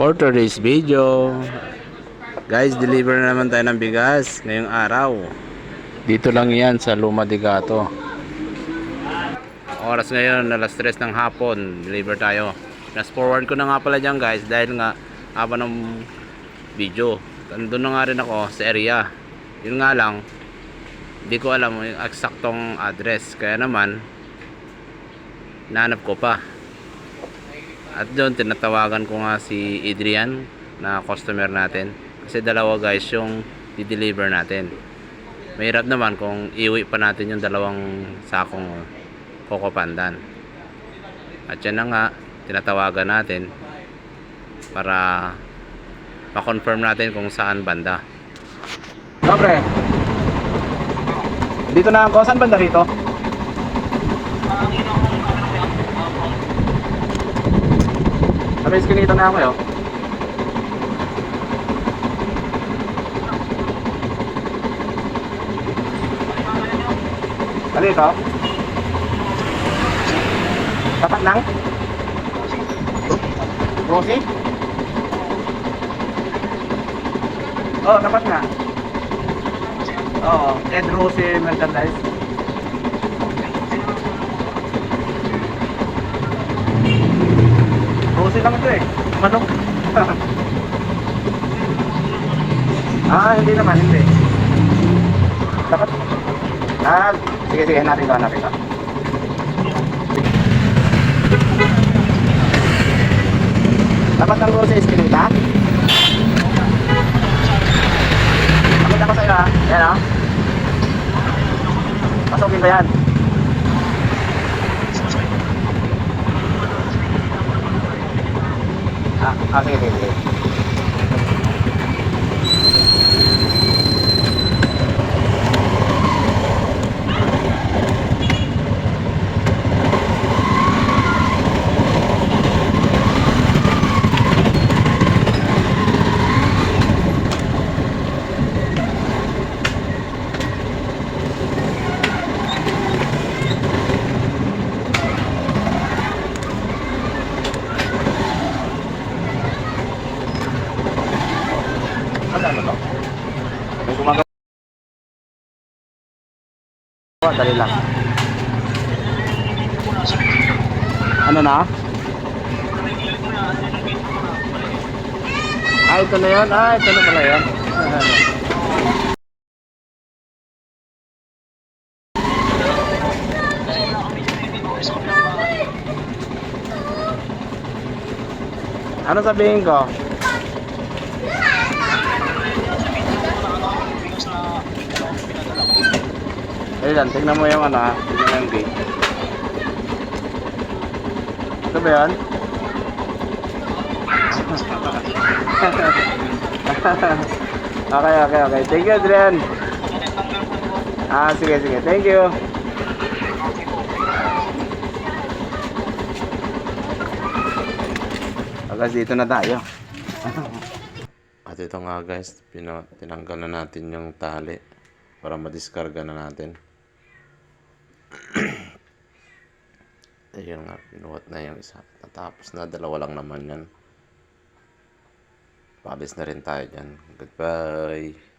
For today's video, guys, deliver na naman tayo ng bigas ngayong araw. Dito lang yan sa Luma de Gato. Oras ngayon, alas 3 ng hapon, deliver tayo. Fast forward ko na nga pala dyan, guys, dahil nga haba ng video. Nandun na nga rin ako sa area. Yun nga lang, hindi ko alam yung eksaktong address. Kaya naman, nahanap ko pa. At doon tinatawagan ko nga si Adrian na customer natin. Kasi dalawa, guys, yung i-deliver natin. Mahirap naman kung iwi pa natin yung dalawang sakong Coco Pandan. At yan na nga, tinatawagan natin para pa-confirm natin kung saan banda. Dobre, dito na ako. Saan banda rito? Sabi, iskinito na ako yun. Ano ito? Tapat lang? Rosie? Oo, tapat nga. Oo, Ed Rosie merchandise. Rosie lang ito eh. Manok. Hindi naman, hindi. Tapat. Sige, hanapin ko. Dapat ng Rosie Eskinita. Pakita ko sa'yo ha. Ayan ha. Pasukin ba yan? Sige. Ano to? May gumagawa. Dali lang. Ano na? Ito na yun. Ito na pala yun. Ano sabihin ko? Ayun, tignan mo yung ano ha. Tignan mo yung gate. Ito ba yan? Okay. Thank you, Adrian. Sige. Thank you. Guys, dito na tayo. At ito nga, guys, tinanggal na natin yung tali para madiskarga na natin. Ayun nga, pinuhat na yung isa. Natapos na, dalawa lang naman yan. Paalis na rin tayo dyan. Goodbye.